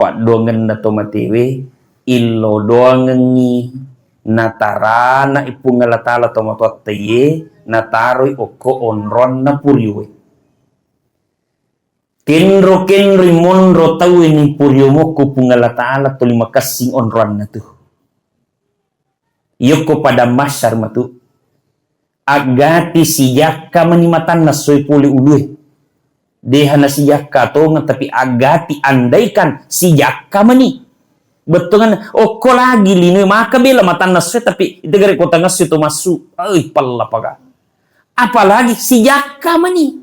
Pak dongen na tomatewe illo dongengi natara na ipungalatala tomatotaye nataroi oko onron na puriwe kenro monro tawe ni puryomo ko pungalatala to lima kasing onron na tu yoko pada masyar matu agati siyaka manimatan na soy puli ului deha na siyaka to nga tapi agati andaikan siyaka mani betul kan oko lagi lino maka bela matan na soy tapi itu gare kota ngasih to masu ay palla paga apalagi siyaka mani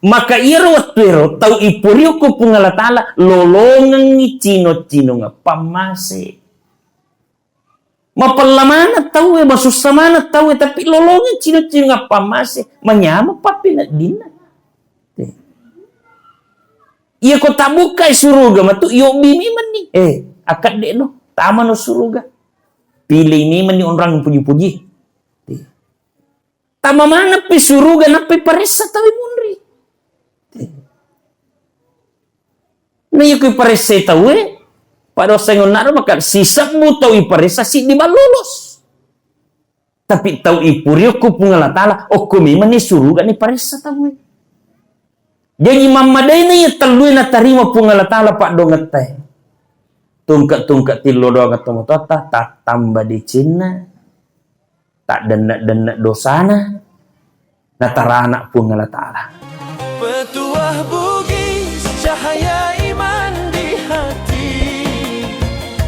maka iro tau ipurio ko pungalatala lolongang ni cino nga pamase mapalamana tahu masusamana tahu tapi lolongan cino nga pamase manyama papi na dina iya ko tabuka suruga matu yo bimi mani akad de no tama no suruga pilih ini mani orang puji-puji tama mana pi suruga na pi paresa tawi munri na iyo ko paresa tawi pada sengon naro maka sisa mu tawi paresa si di balolos tapi tau ipurio ko pungalatala o ko mani suruga ni paresa tawi jadi mamadai na ya talui na tarima pungalatala pak dongat teh. Tungkat tilo doang tomotota tak tambah di Cina. Tak denak dosana. Natara anak pungalatala. Petuah bugis cahaya iman di hati.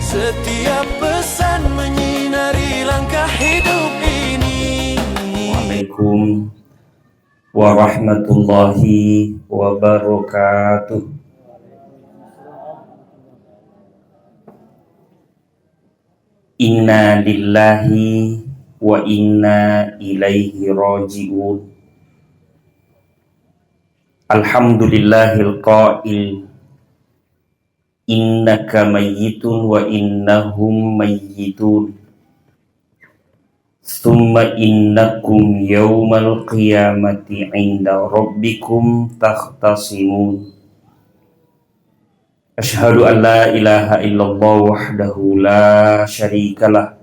Setiap pesan menyinari langkah hidup ini. Waalaikumsalam warahmatullahi wabarakatuh. Inna lillahi wa inna ilaihi raji'un. Alhamdulillahil qail innaka mayyitun wa innahum mayyitun. Summa innakum yawmal qiyamati inda rabbikum takhtasimun. Asyhadu an la ilaha illallah wahdahu la syarikalah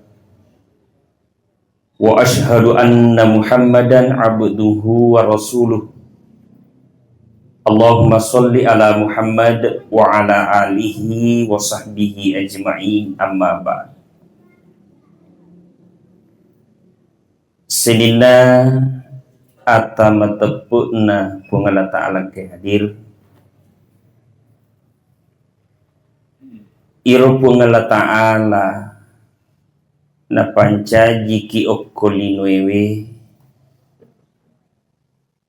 wa asyhadu anna Muhammadan abduhu wa rasuluh. Allahumma sholli ala Muhammad wa ala alihi wa sahbihi ajma'in, amma ba'd. Sedina atama tepukna pungala ta'ala ke hadir iro pungala ta'ala na panca jiki okkolinwewe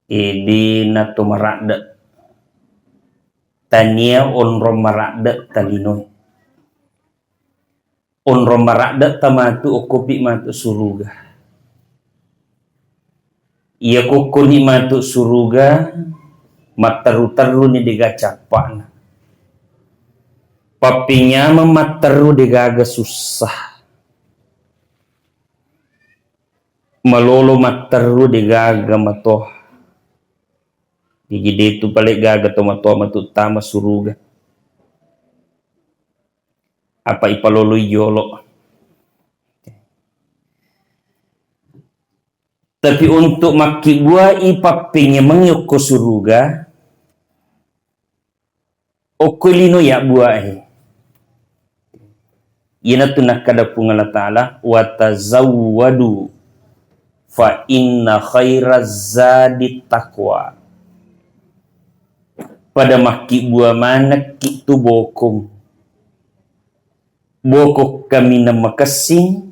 edi na tumarakda tania onro marakda talinoy onro marakda tamatu okopi matu suruga ia kokoni matu suruga mataru-taru ni digacapana papinya memataru digaga susah malolo mataru digaga matoh digide tu balik gaga to matoh matu tama suruga apa ipalolo yolo. Tapi untuk maki gua ipapinya mengyok ko suruga okulino ya buah ina tunah kada pungala ta'ala wa tazawwadu fa inna khairaz zadi taqwa. Pada maki gua mana kitu bokong bokok kami nama kesing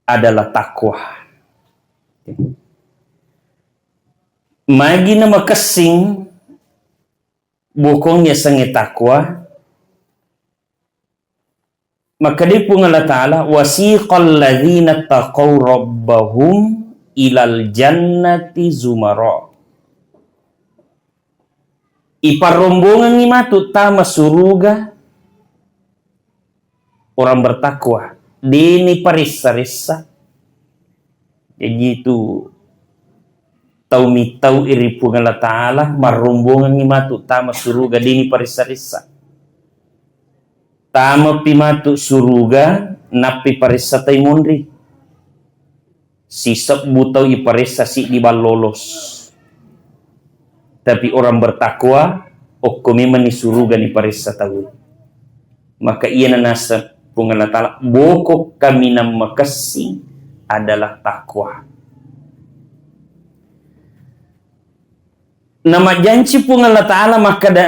adalah takwa. Magi nama kesing bokongnya sangat takwa maka di pungala ta'ala wasiqal ladzina taqaw rabbahum ilal jannati zumara iparombongan ni matu tama suruga orang bertakwa dini parissa-rissa jadi itu mitau iri pung Allah Ta'ala marumbungan ni matu tama suruga dini parisa-risa. Tama pimatu suruga napi parisa tay mondri. Sisap butau iparisa si di balolos. Tapi orang bertakwa okumi mani suruga ni parisa tahu. Maka ia nasa pung Allah Ta'ala bokok kami na makasih adalah takwa. Nama janji pung Allah Ta'ala maka da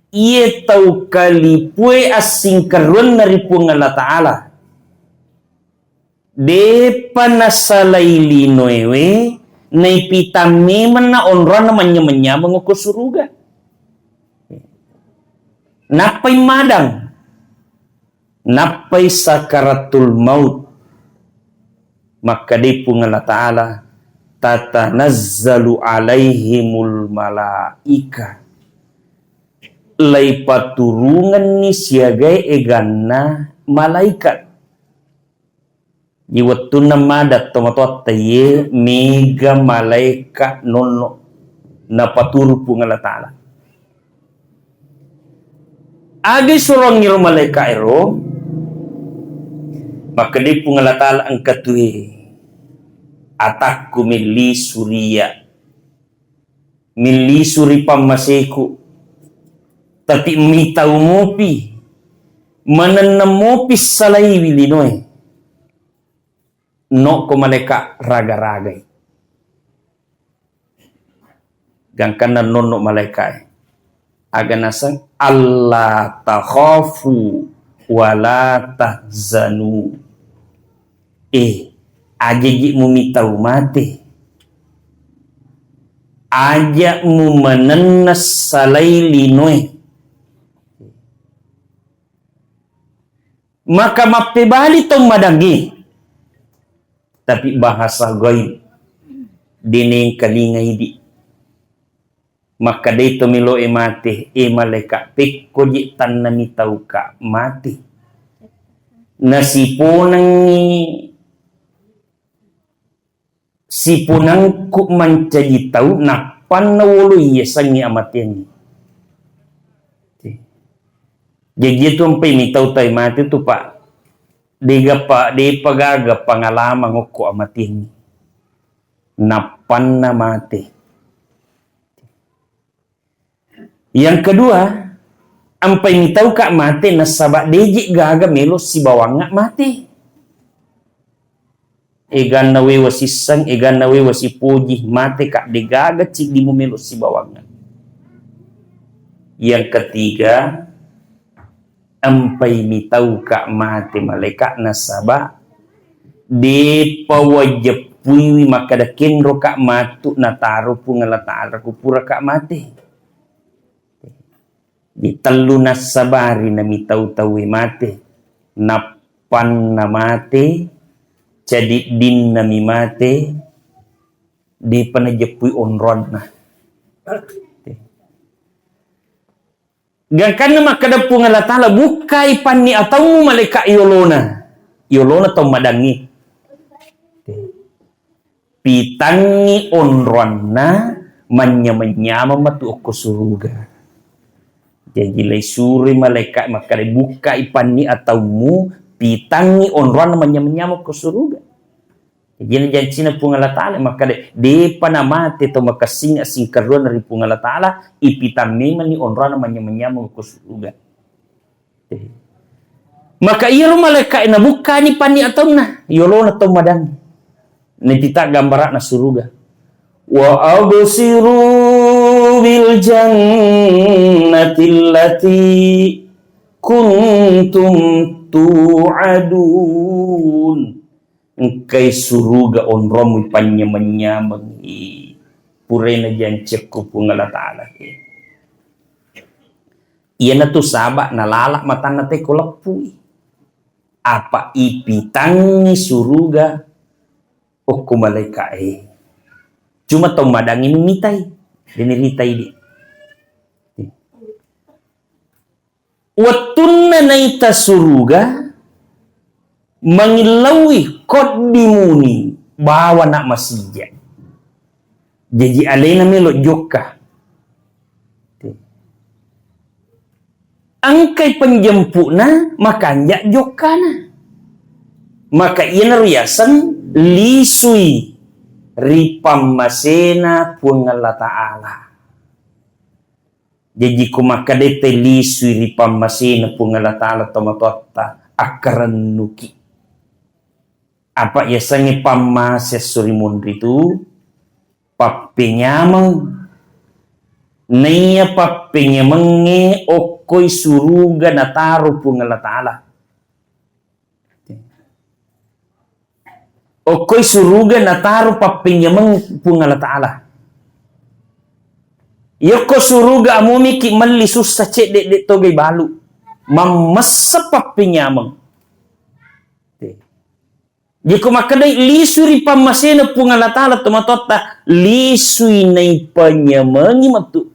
ia tahu kali pue asing karuan dari pung Allah Ta'ala depa nasalai linoewe naipitami mana onron namanya mengukur suruga napai madang napai sakaratul maut maka di pung Allah Ta'ala tatanazzalu alaihimul malaika lay paturungan ni siagai egana malaikat iwatun na madat tomatot taye mega malaika nono na paturu pung Allah Ta'ala agi surong ngiro malaika ero maka di pung Allah Ta'ala ang katuhi atakku mili suri pamaseku tapi mitau mopi mananamopi salai wilinoy no ko maleka raga-ragai gangkan na nono maleka aga nasang Allah takhafu wala tahzanu aja mu mitau mati aja mu mananas salai linoy maka mapibali tong madangi tapi bahasa gaib dining kalingay di maka dito milo mati maleka pikko di tan na mitaw ka mati sipunang ku mancaji tau na panawolo yesang ni amatian jadi itu sampai mitau tay mati tu pak di pagaga pangalaman ko amatin napan na mati. Yang kedua ampai mitau ka mati nasaba deji gaga melo si bawang mati egan nawe wasisang egan nawe wasipuji mati ka degaga cik di melo si bawang. Yang ketiga ampai mitau ka mati malaikat nasaba di pawajapui maka dakin ro ka matu nataru pung Allah Ta'ala kupura ka mati di telu nasabari na mitau tawi mati napan na mati jadi din na mi mati di panajapui onron na gangkan na makadapung Allah Ta'ala bukai pani atau malaikat yolona tau madangi pitangi onron na manya matu ko suruga jadi lay suri malaikat makade bukai pani atau mu pitangi onron manya ko suruga jadi janji na pung Allah Ta'ala makade de panamate to makasing asing karuan dari pung Allah Ta'ala ipitami mani onron manya ko suruga maka iya malaikat na buka ni pani atau na yolo na to madang ni pita gambaran na suruga wa absiru bil jannati allati kuntum tu'adun engkai suruga onromu panyamanyamang pure na jancek ko pung Allah Ta'ala iya na to saba nalala matan na te kolapui apa ipitangi suruga o kumalaikat cuma tong madangi mimitay diniritay di watun na naita suruga mangilawi kod dimuni bawa nak masijak Jadi alena melok joka. Angkai penjemputna makanya jokana. Maka ina riasan lisui ripam masena pungala ta'ala. Jadi kumaka dete lisui ripam masena pungala ta'ala tomatota akaran nuki. Apa ya sange pamasya surimundri itu papenyamang naya papenyamang okoy suruga nataru pungala ta'ala. Okoy suruga nataru papenyamang pungala ta'ala. Yoko suruga amumi ki mali susah cek dek togay balu. Mamasa papenyamang. Jika makadai lisuri pamasena pungala ta'ala tomatota lisui nai penyamangi matu.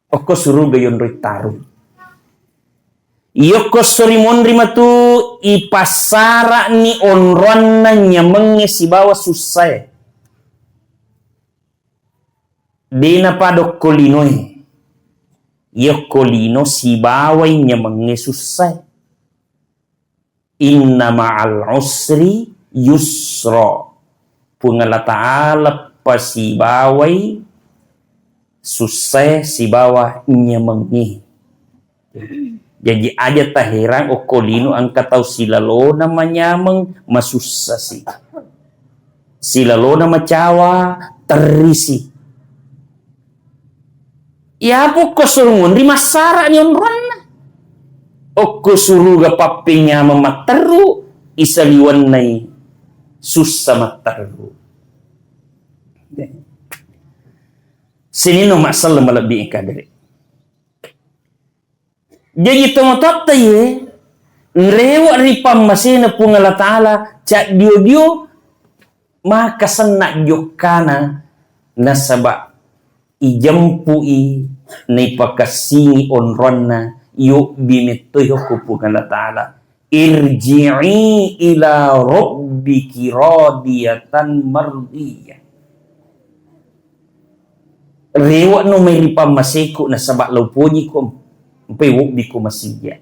Oko suruga yon taru. Yoko suri mondri matu ipasara ni onronna nyamenge si bawa susah. Dena padok kolinoe. Yoko lino si bawa nyamenge susah. Inna ma'al usri yusra. Pungala ta'ala pasibaway susah si bawah nyamangi. Jadi aja tahirang o kolino ang kataw silalo na manyamang masusah si. Silalo na macawa terisi. Ya po kosurungun di masara ni onron na. Oko suruga papinya mamateru isaliwan nai susah materu. Sini no masalah malabih kadari. Jadi tomatota ye ngrewak ripam masina pungala ta'ala cak dio maka senak jokana nasaba ijampui nei pakasingi onronna yuk bimetoyo kupungala ta'ala irji'i ila rabbiki radiyatan mardiyah. Rewak no may ripam masiku na sabak laupunyi ko mpai wuk di ko masija.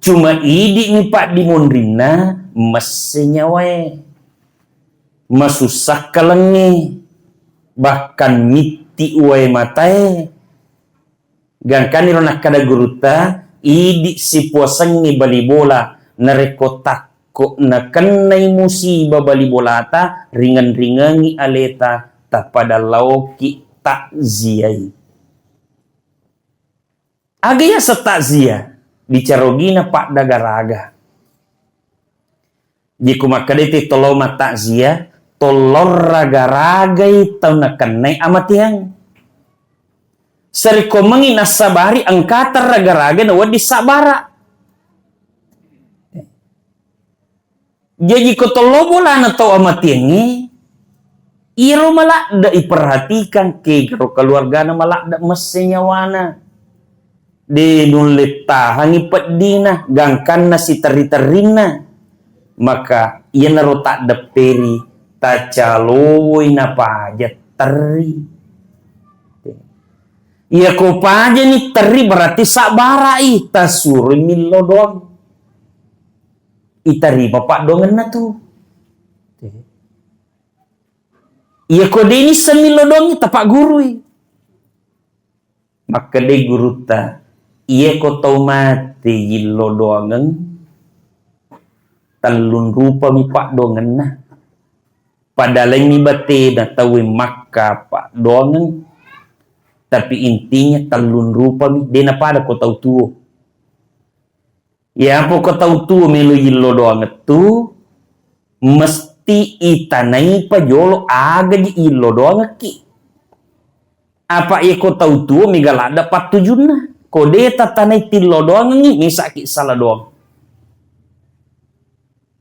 Cuma idi ni pak di mondrina masenyawe masusak kalengi bahkan miti uai matae gangkan irona kada guruta idi si puasang ni bali bola nareko takko na kanay musibah bali bolata ringan-ringangi aleta tapada lauki takziai. Agaya sa takziah bicarogina pak dagaraga. Di kumakaditi toloma takziah tolor raga-ragai tau na kanay amatiang. Sariko mangi nasabari angkata raga-raga na wadi sabara. Jadi ko tolobola na tau amatiangi iro malakda iperhatikan ke keluarga na malakda mesenyawana. Di nulit tahangi pedina gangkan na si teri-terina. Maka iya naro tak deperi tacaloy na pajat teri. Iya ko paja ni teri berarti sabara ita suruh milo doang. Itari bapak dongan na tu. Iya ko de ini semilo doang tapak guru. Maka de guru ta iya ko tau mati yilo doangan talun rupa mi pak dongan na. Padahal mi bate na tawi maka pak dongan. Tapi intinya talun rupa mi dena pada ko tau tuo. Ya po ko tau tuo melo yilo doangan tu mesti itanai pa jolo aga di ilo doangan ki. Apa iya ko tau tuo migalada patujun na. Kode tatanay tilo doang ni misaki salah doang.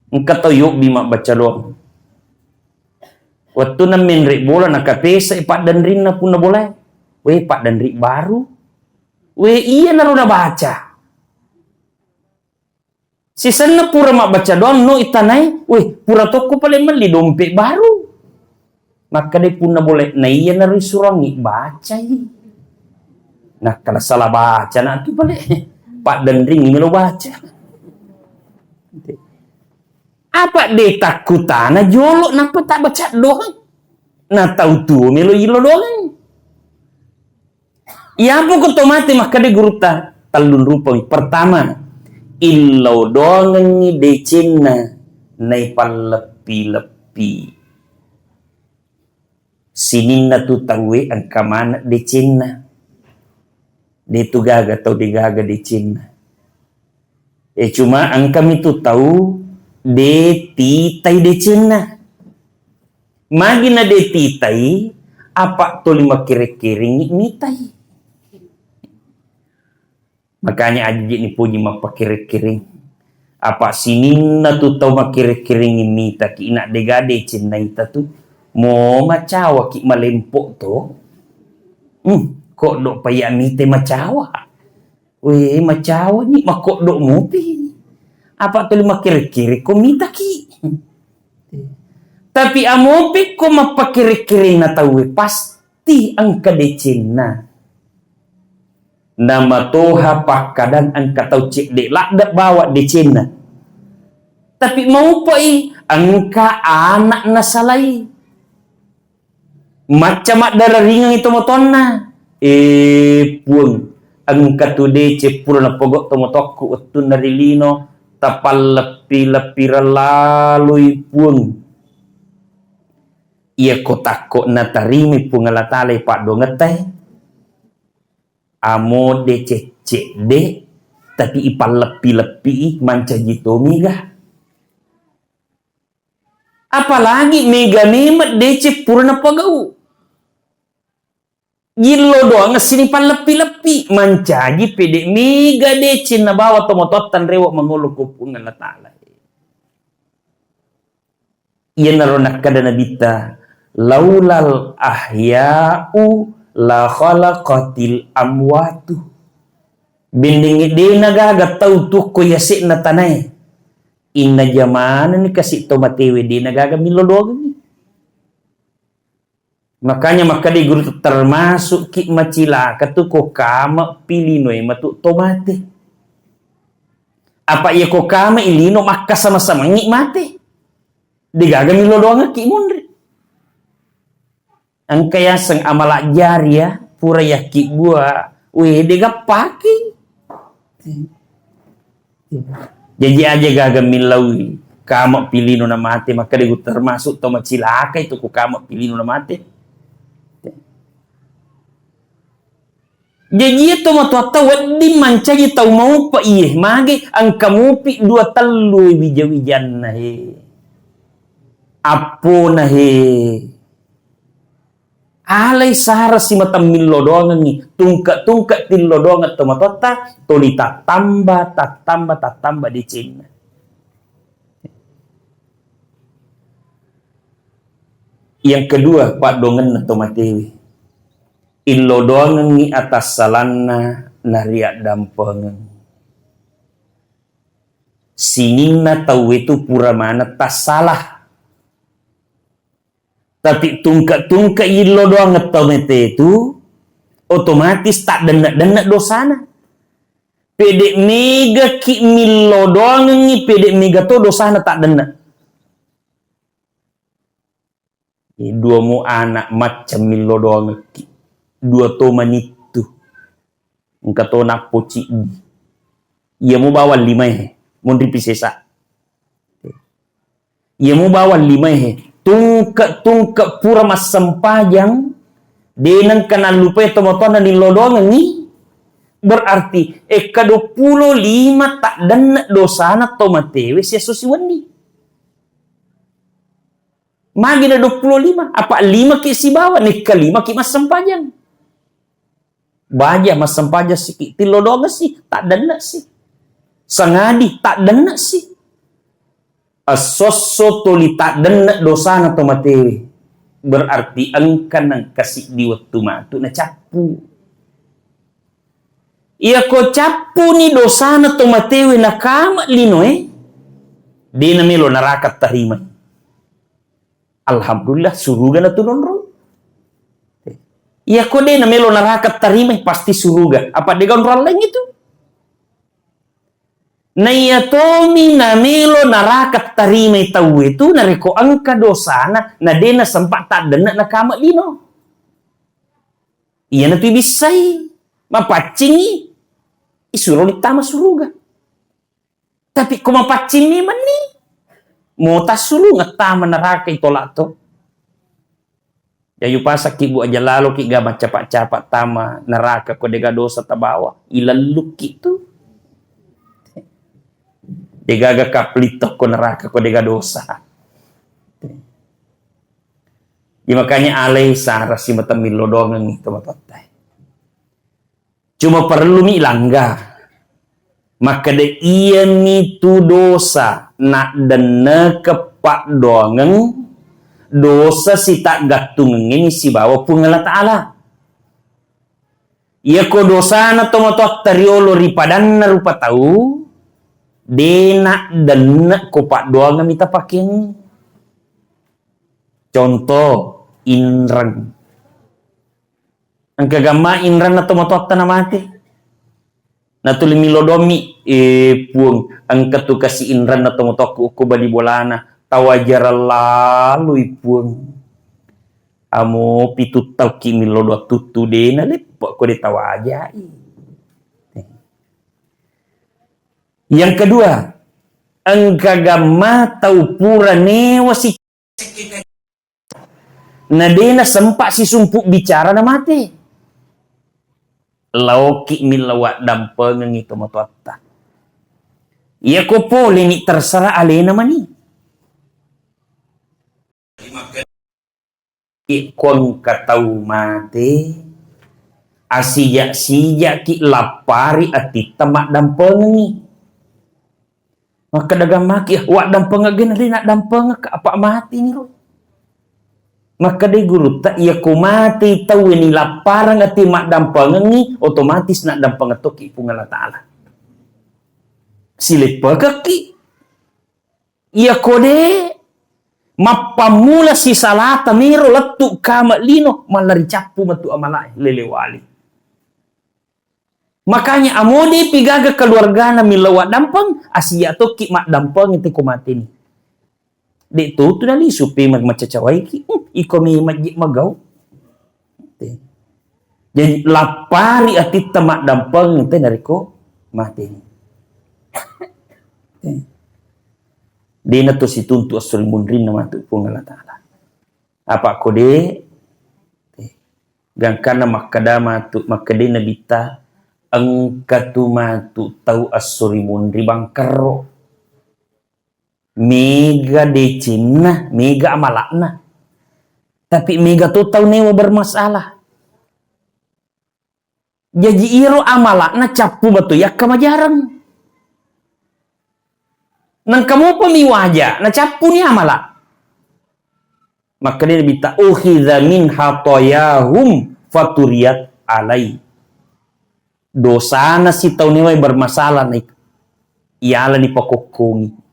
Engkau tahu yuk bima baca doang. Waktu na menrik bola nakapesa Pak Danrin na pun na boleh. Weh Pak Danrin baru. Weh iya na udah baca. Sisa na pura mak baca doang no itanay. Weh pura toko paling meli dompet baru. maka dia pun boleh na iya na risurangi baca ini. Nah kalau salah baca nanti boleh Pak Dendring ini lo baca. Apa dia takutana jolok napa tak baca doang? Nah tahu tuh melo ilo doang. Ya apa kau mati maka dia guru talun rupa. Pertama, ilo doang ni decina nai palepi-lepi. Sinin na tu tahu angka mana decina. Dia tu gaga atau digaga decina. Cuma angka itu tahu de titai decina. Magina de titai apa tu lima kiri-kiri nitai. Makanya aja ni puji mapakiri-kiri. Apa sinin na tu tahu makiri-kiri ni ki ina degade cina ita tu mo macawa ki malempok to. Kok dok paya mite macawa. Weh macawa ni makok dok mupi. Apa tu lima kiri-kiri ko mita ki. Tapi amopi ko mapakiri-kiri na tahu pasti angka decina. Nama toha pakadang angka tau cek dek lakdak bawa decina. Tapi mau pai angka anak nasalai. Macam darah ringan itu motonna. Pun angka tu dece pura pogok tomotoku utun dari lino tapal lepi-lepi lalu pun. Ia kotakok natarimi pungalatale pak dongetay. Amo de cecek de tapi ipal lepi-lepi manca jito miga. Apalagi mega memet dece purna pagau. Gilo doang sini pal lepi-lepi mancaji pede mega dece na bawa tomototan rewak menguluk kupungan na tala. Ia naronak kada nabita laulal ahya'u la khalaqatil amwatu. Binding di nagaga tau tu ko yasik na tanay. Inna jamana ni kasih tomatewe di nagaga milodog ni. Makanya maka di guru termasuk ki macila katu ko kama pilinoy matu tomate. Apa iya ko kama ilino maka sama-sama ngikmate. Digaga milodog ki mundri. Ang kaya sang amalak jariah pura yaki gua weh dega paki jadi aja gaga milawi kama pilino na mate maka degu termasuk toma cilaka itu ku kama pilino na mate jadi itu matu tahu di mancaji tau mau pa iye mage ang kamupi dua telu wija-wijan na he apo na he alay sahara si matam milodongan ni tungka tilodongan tomatota toli tatamba di Cina. Yang kedua pak dongan na tomatewi ilodongan ni atas salana nariak dampengan sinin na tahu itu pura mana tas salah. Tapi tungka ilo doang ngetomete itu otomatis tak denak dosana. Pede mega ki milo doang ni pede mega to dosana tak denak. Dua mu anak macam milo doang ki. Dua to manitu. Engka to nak poci. Ia mu bawa 5 mun dipisesa. Ia mu bawa 5 tungka pura mas sempajang denang kana lupa tomotona ni lodongan ni berarti eka 25 tak dana dosana tomatewe sia susiwani magi na 25 apa 5 ki si bawa ni ke 5 ki mas sempajang baja mas sempajang si ti lodongan si tak dana si sangadi tak dana si asoso toli tak denak dosa na tomatewe berarti engkan nang kasih di waktu matu na capu iya ko capu ni dosa na tomatewe na kama lino di na milo narakat tarima Alhamdulillah suruga na tunon ro. Iya ko de na melo neraka terima pasti suruga. Apa de gon lain itu? Na iya tomi na melo neraka terima tahu itu nareko angka dosana na de na sempat tak dena na kama lino. Iya na tu bisai mapacingi isuro ditama suruga. Tapi kung mapacingi man ni mo tasulu ngatama neraka itolak to. Yayu pasak ki bu aja lalu ki gama capak-capak tama neraka ko dega dosa tabawa ilaluk itu. Dega ga kaplitok ko neraka ko dega dosa. Ya makanya alai sara si mata milodongan itu matatai. Cuma perlu mi langgar. Maka de iya ni tu dosa nak dana kepak doangan dosa si tak gatung ini si bawa pungala ta'ala. Ia ko dosa na tomato tariolo ripadan na rupa tahu de nak dana kepak doangan mita paking. Contoh inran. Ang kagama inran na tomato na mati. Natuli milodomi puang ang katu kasi inran na tumutok ko bali bolana tawajar lalu puang amo pitutaw ki milodo tutu de na lepo ko de tawaja. Yang kedua, ang kagama tau pura newa si na de na sempak si sumpuk bicara na mati. Lauki milawat dampengang itu matuatta. Ia ko po lini terserah alena mani. Ikon katau mate asijak ki lapari ati tamak dampengi. Maka dagang maki wak dampeng gen nak dampeng ka apa mati ni ro. Maka de guru tak ia ko mati tahu ini laparan ati mak dampengi otomatis nak dampeng toki pungala taala. Silepa kaki. Ia ko de mapamula si salata miro letu kama lino malari capu matu amalai lelewali. Makanya amode pigaga keluarga na milawat dampeng asia toki mak dampeng itu ko mati ni. Dek tu dali supi macacawai ki iko mi majik magau. Jadi lapari ati tamak dampeng itu nariko mati ni. Dena tu si tuntu asuri mundrin nama tu pungala taala. Apa kode gangkana makadama tu makadena bita angkatuma tu tau asuri mundri bangkero. Mega decimna, mega amalakna. Tapi mega tu tahu newa bermasalah. Jadi iro amalakna capu batu ya kamajaran. Nang kamu pemiwaja, na capu ni amalak. Maka dia bita ukhidha min hatoyahum faturiyat alai. Dosana si tahu newa bermasalah nih. Iyalah ni pakokongi.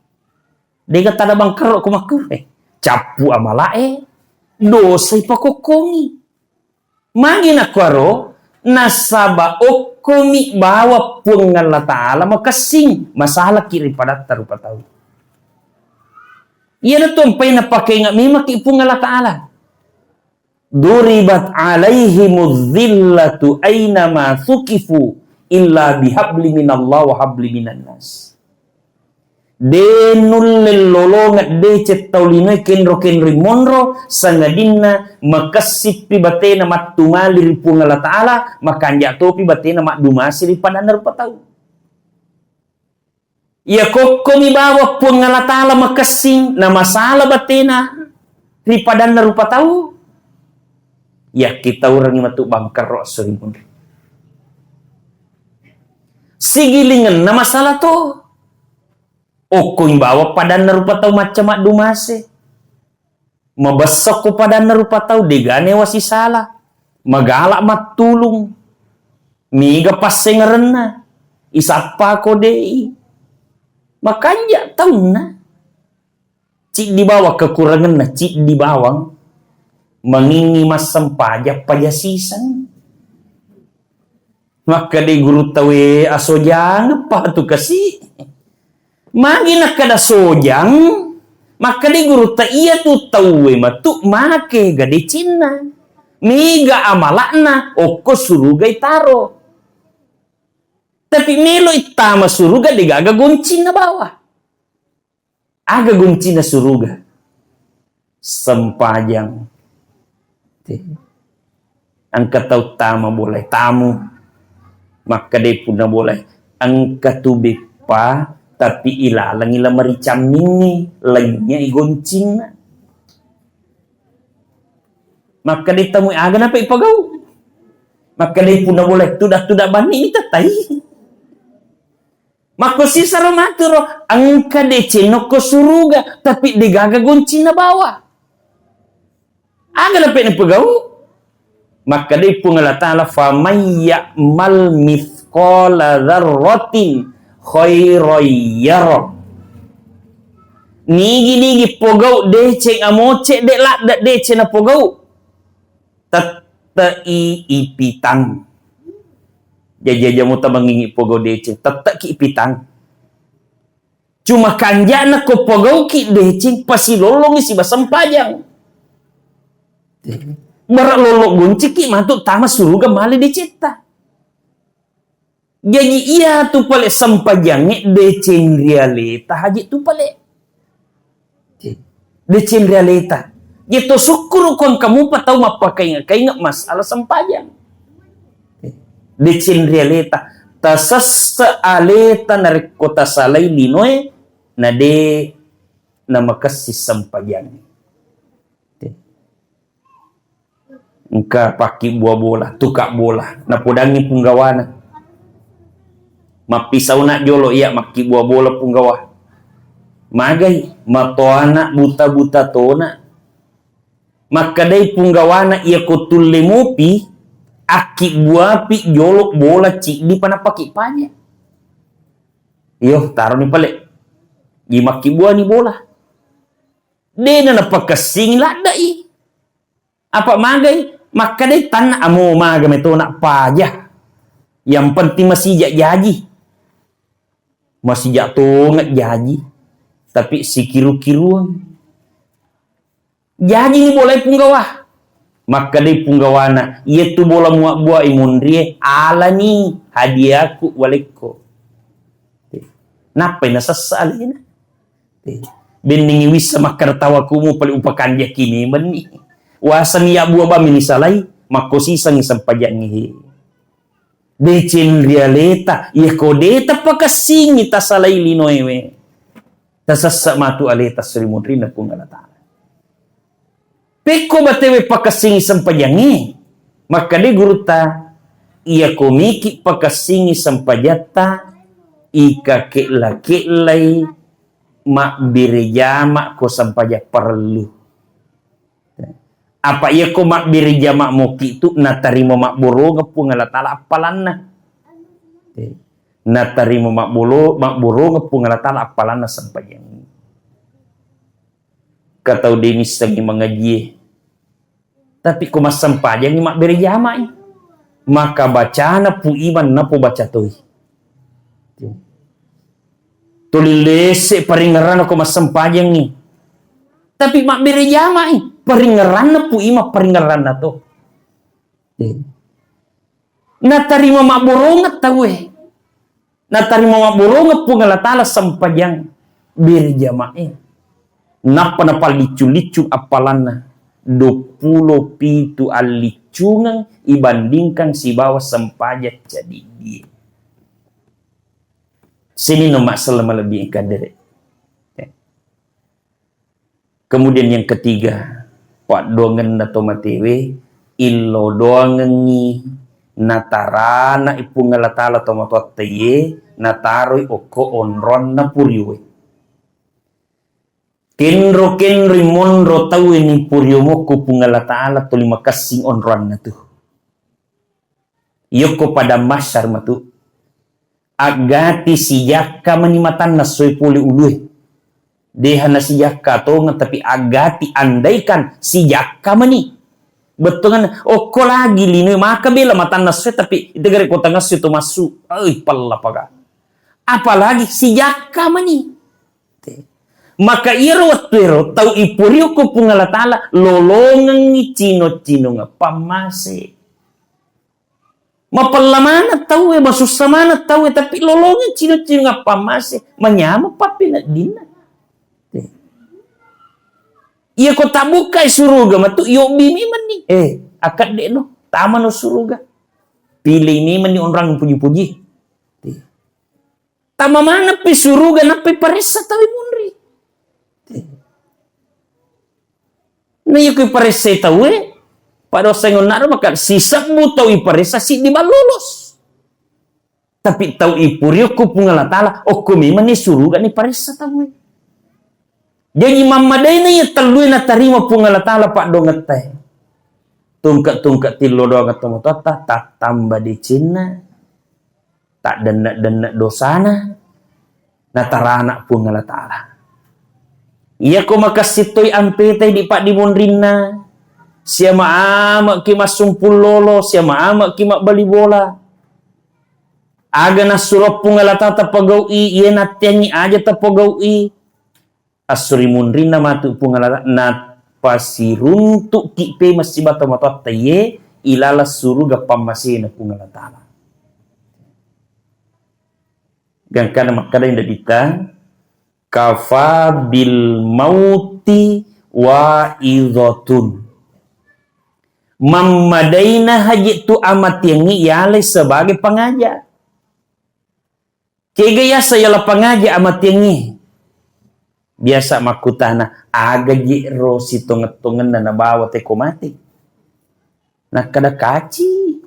Dia kata ada bangker ko maku capu amala dosa ipakokongi magi nakwaro nasaba okomi bawa pungala taala makasing masalah kiri pada tarupa tahu iya na tumpay na pakai nga mimaki pungala taala duribat alaihimudz zillatu aina ma thukifu illa bihabli minallah wa habli minan nas. De nullel lolongat de cetaulino kenro rimonro sangadinna makasipi batena matumali ripungala taala makanja topi batena makdumasi ripada narupatau. Ya koko mi bawa pungala taala makasing na masalah batena ripada narupatau. Ya kita orang yang matu bangkar surimun. Sigilingan na masalah to. Kung bawa pada narupa tau macam mak dumase. Mabasok ko pada narupa tau degane wasi salah. Magalak matulung. Miga paseng rena. Isapa ko dei. Makanya tau na. cik di bawah kekurangan na cik di bawang mengingi masam pajak pajasisan. Maka di guru tawe asojang apa tu kasih. Magi nak kada sojang, maka di guru ta iya tu tawe matu make gade Cina. Miga amalakna oko suruga itaro. Tapi melo itama suruga digaga gunci na bawah. Aga gunci na suruga. Sempajang. Angka tau tama boleh tamu. Maka dia pun boleh. Angka tubi pa. Tapi ilalang ila maricam ini. Lainnya igoncing na. Maka dia temui aga napa ipagau. Maka dia pun boleh. Tudah bani ini tatai. Maka si saramaturo. Angka dia noko suruga. Tapi digaga goncing na bawah. Aga napa ipagau. Maka dia pun Allah Ta'ala famayya mal mithqala dzarratin khairoyyaro. Nigi pogau deceng amoce dek lak dak deceng na pogau. Tatai ipitang. Jaja muta mengingi pogau deceng. Tatak ki ipitang. Cuma kanjana ko pogau ki deceng pasi lolong isi basam pajang. Barak lolok gunci ki mantuk tama suruga mali dicipta. Jadi iya tu pale sampajangnya deceng realita haji tu pale. Deceng realita. Gitu syukur kon kamu patau mapakai ingat masalah sampajang. Deceng realita. Tasassa aleta narik kota salai linoe nade nama kasih sampajang. Engka paki buah bola, tukak bola, napodangi punggawana. Mapisau nak jolo iya maki buah bola punggawa. Magai matoana buta-buta tona. Maka dai punggawana iya kotul lemopi aki buah pi jolok bola cik di pana paki panya. Yo taruh ni pale. Di maki buah ni bola. Dena na pakasing ladai. Apa magai? Maka dia tanah amo maga meto nak pajah. Yang penting masih jaji. Masih jatuh ngat jaji. Tapi si kiru-kiruan. Jaji ni boleh punggawah. Maka dia punggawana. Ia tu bola muak buah imundri. Ala ni hadiahku waleko. Napa ina sesal ina? Beningi wisa makar tawakumu paling upakan dia kini meni. Wasan ya buah bami ni salai makosi sang sampajak ngihi. Decen realita ya kodeta pakasing ita salai linoewe. Tasassa matu aleta srimudrina kungala ta'ala. Peko batewe pakasing sampajak ngi. Maka di guruta iya komiki pakasing sampajata ika kelai mak birjama ko sampajak perlu. Apa ia ko mak biri jamak moki itu natarimo mak boro ngepung Allah Ta'ala apalanna. Natarimo mak boro ngepung Allah Ta'ala apalanna sampai yang ini. Katau denis lagi mengaji. Tapi ko mas sampai yang mak biri jamak. Maka bacana pu iman na pu baca tuh. Tulilese paringaran ko mas sampai yang ni. Tapi mak biri jamak paringaran pu ima paringaran na to. Natarima mak borongat tawe. Natarima mak borongat pu ngala ta'ala sampajang biri jamae. Napa napal licu-licu apalana 20 pitu alicungang ibandingkan si bawah sampajak jadi dia. Sini no mak selama lebih kadere. Kemudian yang ketiga, pak dongen nato matewe illo dongengi natarana ipu ngalatala tomato teye nataroi oko onron na puriwe. Kenro monro tau ini puriomo ko pungalatala to lima kasing onron na tu. Yoko pada masyar matu agati siyaka manimatan na soy puli uluy. Dehana si jakka tonga tapi agati andaikan si jakka mani. Betul kan? Oh ko lagi lino maka bela matan nasu tapi itu gare kota nasu itu masuk. Ay palla paga. Apalagi si jakka mani. Maka iro watwero tau ipurio ko pungalatala lolongan ni cino-cino nga pamase. Mapalamana tau masusamana tau tapi lolongan cino-cino nga pamase manyama papina dina. Iya ko tabuka suruga matu yo bimi man ni. Akad de no tama no suruga. Pilih ini man ni orang puji-puji. Tama mana pi suruga na pi paresa tawi munri. Na yuki paresa tawi pada sengon naro maka sisa mu tawi paresa si di balolos. Tapi tau ipurio ko pungalatala o ko mi man ni suruga ni paresa tawi. Jadi mamadai na ya telui na tarima pungalatala pak donget teh. Tungkat-tungkat tilo doang ketemu tota tak tambah di Cina. Tak denak-denak dosana. Na taranak pungalatala. Iya ko makasitoy ampete di pak dimunrina. Siya maamak ki masumpul lolo. Siya maamak ki bali bola. Aga na surop pungalatala tapagawi. Iya natyanyi aja tapagawi. Asuri munrina matu pungalala na pasiruntuk kipe masih bata-bata taye ilala suruga pamasina pungalatala. Gangkana makada inda dita kafa bil mauti wa idhatun. Mamadaina haji tu amat yang yale sebagai pengajar. Kegaya saya la pengajar amat yang biasa makutana aga jiro si tonget-tongen na nabawa te komati. Nakada kaci.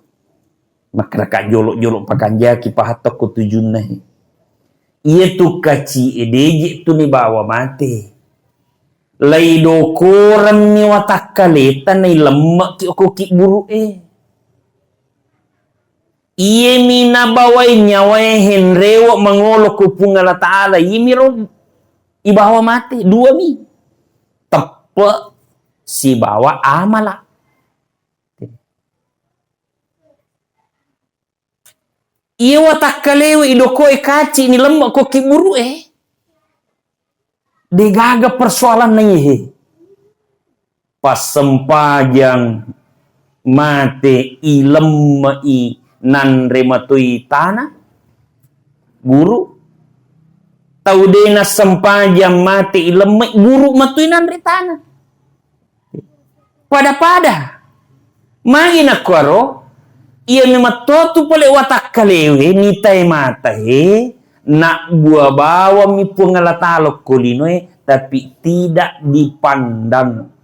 Makada ka jolok-jolok pakanja ki pahatok ko tujun nahi. Iya tu kaci edeje tu ni bawa mati. Laido koran ni watak kaleta na lemak ki oko ki buru Iya mina bawai nyawai henrewa mangolo ko pungala taala. Iya miro ibawa mati dua mi tepe si bawa amala iya watak kalewe idoko kaci ni lemak ko kiburu degaga persoalan nih pas sempajang mate ilemai nan rematui tanah guru tau dena sempajang mati lemek buruk matuinan ritana. Pada-pada. Main akuaro. Ia memang tu pole watak kalewe. Nitai mata nak buah bawa mi pungalatalo kulino tapi tidak dipandang.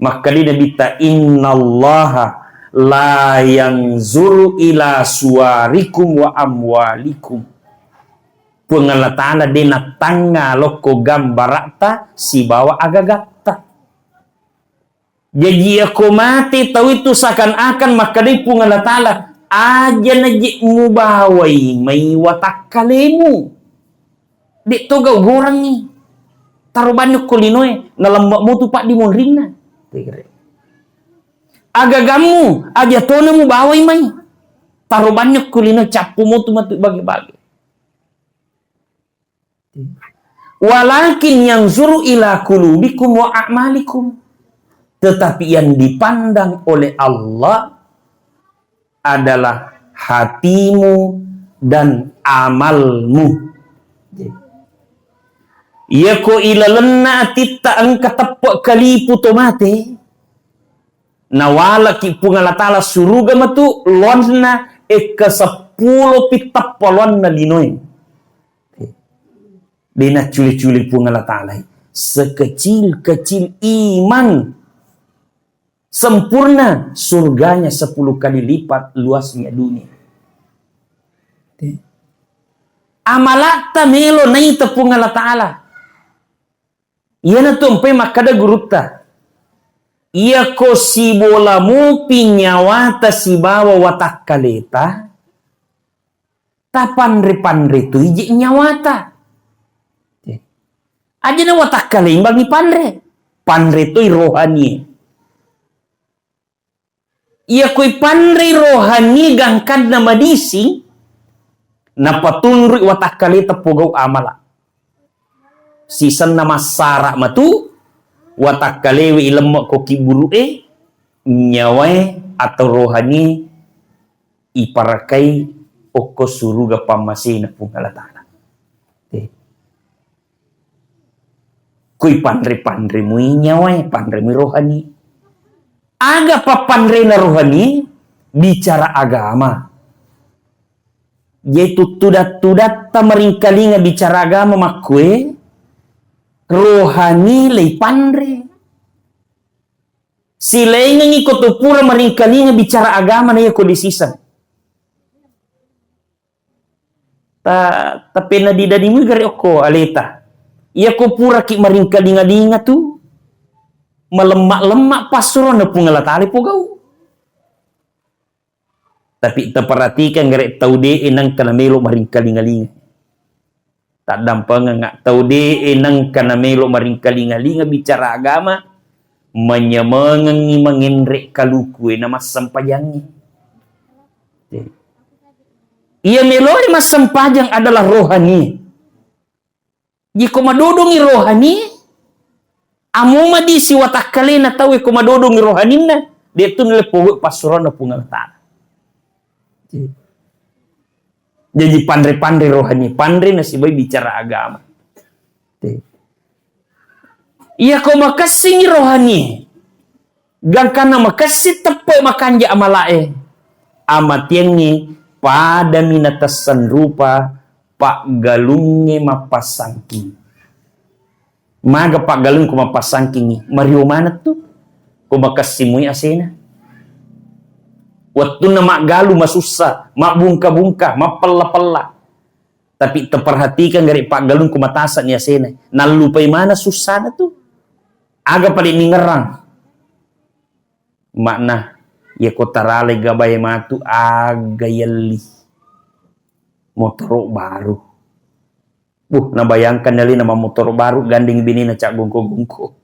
Maka dia bita innallaha la yanzuru ila suwarikum wa amwalikum. Pengalatana dena tanga loko gambarata si bawa agagatta. Jadi aku mati tahu itu seakan-akan maka di pengalatala aja naji mu bawai mai watak kalemu. Dek toga gorang ni. Taruh banyak kulinoe nalambak mu tu pak di monrina. Agagamu aja tona mu bawai mai. Taruh banyak kulino capu mu tu matu bagi-bagi. Walakin yang zuru ila kulubikum wa a'malikum. Tetapi yang dipandang oleh Allah adalah hatimu dan amalmu. Ya ko ilalenna titta angka tepak kali putomate. Nawala ki pungalatala suruga matu lonna ke 10 pitap polon na linoy. Dina culi-culi pungalatala sekecil-kecil iman sempurna surganya 10 kali lipat luasnya dunia. Amalata melo nai tepungala ta'ala. Iya na tumpe makada gurupta. Iya ko si bola mo pinyawata si bawa watak kaleta. Tapanre-panre tu iji nyawata. Aja na watak kaling bagi pandre. Pandre to'y rohani. Iya ko'y pandre rohani gangkad na madising na patunroy watak kali tapugaw amala. Sisan na masara matu watak kalewi ilemak ko kiburu nyawai atau rohani iparakai oko suruga pamasina pungalatana. Kui pandre mui nyawai pandre mui rohani. Aga pa pandre na rohani bicara agama. Yaitu tudat tameringkalinga bicara agama makwe rohani lei pandre. Silay nga ngikot pura maringkalinga bicara agama na yako disisan. Tapi na didadimu gari oko aleta. Iya ko pura ki maringkalinga-linga tu. Melemak-lemak pasuron na pungalatali po gaw. Tapi taparatikan gari taude inang kanamelo maringkalinga-linga. Tak dampang nga taude inang kanamelo maringkalinga-linga bicara agama. Manyamangangi manginrek kalukwe na masampayangi. Iya melori masampajang adalah rohani. Jika madodongi rohani, amo madi si watak kali na tahu ko madodongi rohani na, dia tu nilai pokok pasuran na pungalatan. Jadi pandai-pandai rohani, pandai na si boy bicara agama. Iya ko makasih rohani, gangkana makasih tepai makanja amalae, amatiangi pada minatasan rupa. Pak galungnya mapasangking. Maga pak galung ko mapasangking. Mario mana tuh? Ko makasimuy asena. Waktu na mak galu masusa, mak bungka-bungka, mak pella-pella. Tapi terperhatikan dari pak galung ko matasan ni asena. Nalupay mana susah na tuh? Aga paling ningerang. Makna ya ko tarale gabay matu aga yali. Motor baru. Nabayangkan nali nama motor baru ganding bini na cak gungko-gungko.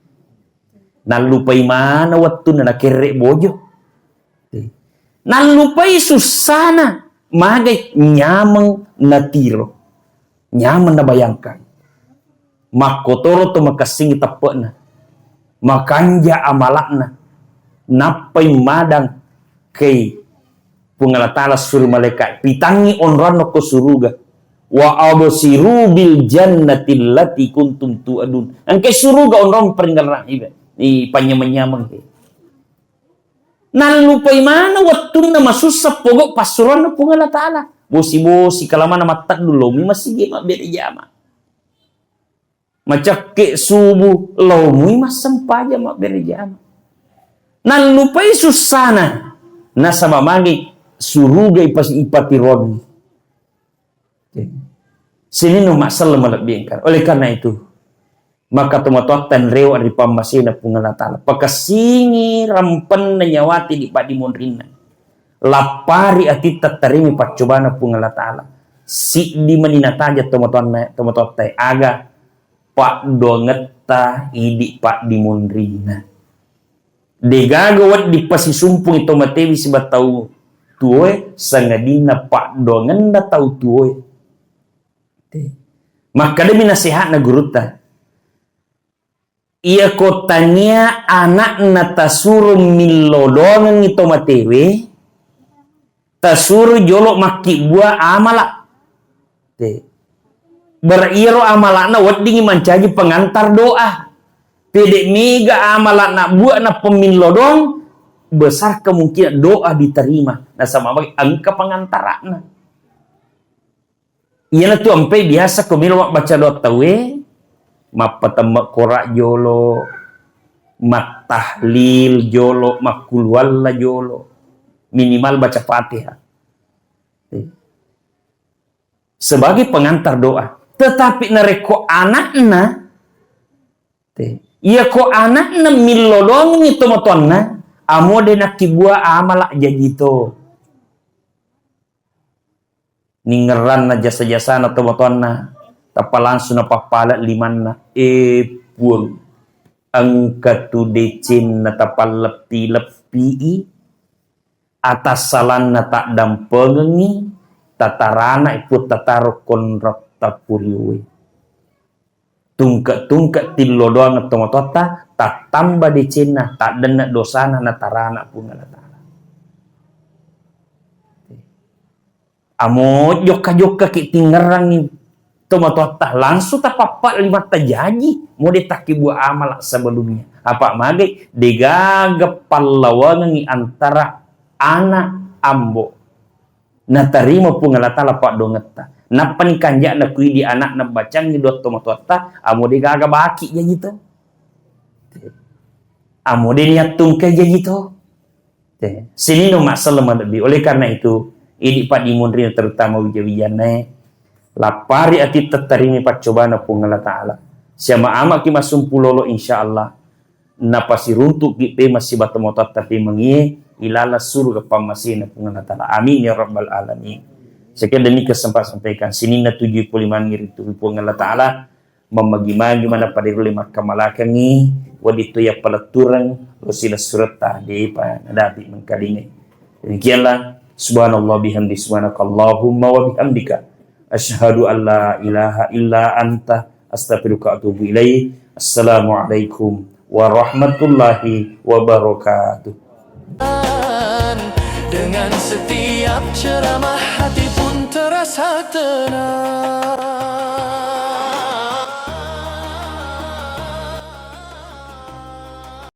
Nalupay mana waktu na nakirek bojo. Nalupay susana. Magay nyamang natiro. Nyaman na bayangkan. Makotoro to makasing tapo na. Makanja amalak na. Napay madang kay pungalatala suruh malaikat pitangi onrano ko suruga wa absiru bil jannati allati kuntum tu'adun angke suruga onron peringgalan iba ni panyamanyamang nalupay mana waktu na masusap pogok pasuran na pungalatala bosi-bosi kalaman na matak dulu mi masige mabeda jama macakke subuh laumi masampaja mabeda jama nalupay susana nasa mamagi surugay pas ipatiron. Sini no masalah malabingkar. Oleh karena itu, maka tumatotan rewa di pamasina pungalatala. Pakasingi rampan na nyawati di padimonrina. Lapari ati tatarimi pacobana pungalatala. Si di maninataja tumatotan aga pak dongeta idi pak dimonrina. Degagawat di pasisumpung ito matewi si batau tuoy sangadina pak dongan na tau tuoy. Maka demi nasihat na guruta. Ia kotanya anak na tasuru milodongan ito matewi. Tasuru jolok maki buah amala. Beriro amala na wat dingi mancaji pengantar doa. Pedek mega amala na buah na pemilodong. Besar kemungkinan doa diterima. Nah sama bagi angka pengantarana. Iya tu ampe biasa kemil baca doa tawe. Mapatama korak jolo. Matahlil jolo. Makulwalla jolo. Minimal baca Fatihah. Sebagai pengantar doa. Tetapi nareko anakna. Iya ko anakna milodong itu matonna. Amo de nakibua amalak jajito. Ningeran na jasa-jasa na tumotona. Tapa langsung napapala limanna pun angkatu decin na tapalepi-lepi atas salan na tak dampengi tatarana ikut tatarok konrak tapuriwe tungka tillo doang ngetong-tota tak tambah decin na tak dena dosana na tarana pun ngala amo joka-joka ki tingerangi tomatotah langsung tapapat lima tajaji mau ditaki buah amal sebelumnya apa magai digagap pallawangan antara anak ambo na tarima pungalatala pak dongeta na panikanja na kui di anak na bacang ni dot tomatotah amo digagap baki ya gitu amo diniatung ke ya gitu sini no masalah madabi oleh karena itu ini pak dimundri terutama wijawijane lapari ati tatarimi pacobana pungala ta'ala siama ama ki masumpulolo insyaallah napasi runtuk ki pe masih batamotat tapi mengie ilala surga pamasina pungala ta'ala amin ya rabbal alamin. Sekian demi kesempatan sampaikan sini na 75 ngiri tu pungala ta'ala memagi-magi mana pada lima kamalakangi waditu ya palaturan rusila surata di pa nadabi mengkalingi demikianlah subhanallah bihamdi subhanakallahumma wa bihamdika asyhadu an la ilaha illa anta astaghfiruka wa atubu ilaik. Assalamualaikum warahmatullahi wabarakatuh. Dengan setiap ceramah hati pun terasa tenang.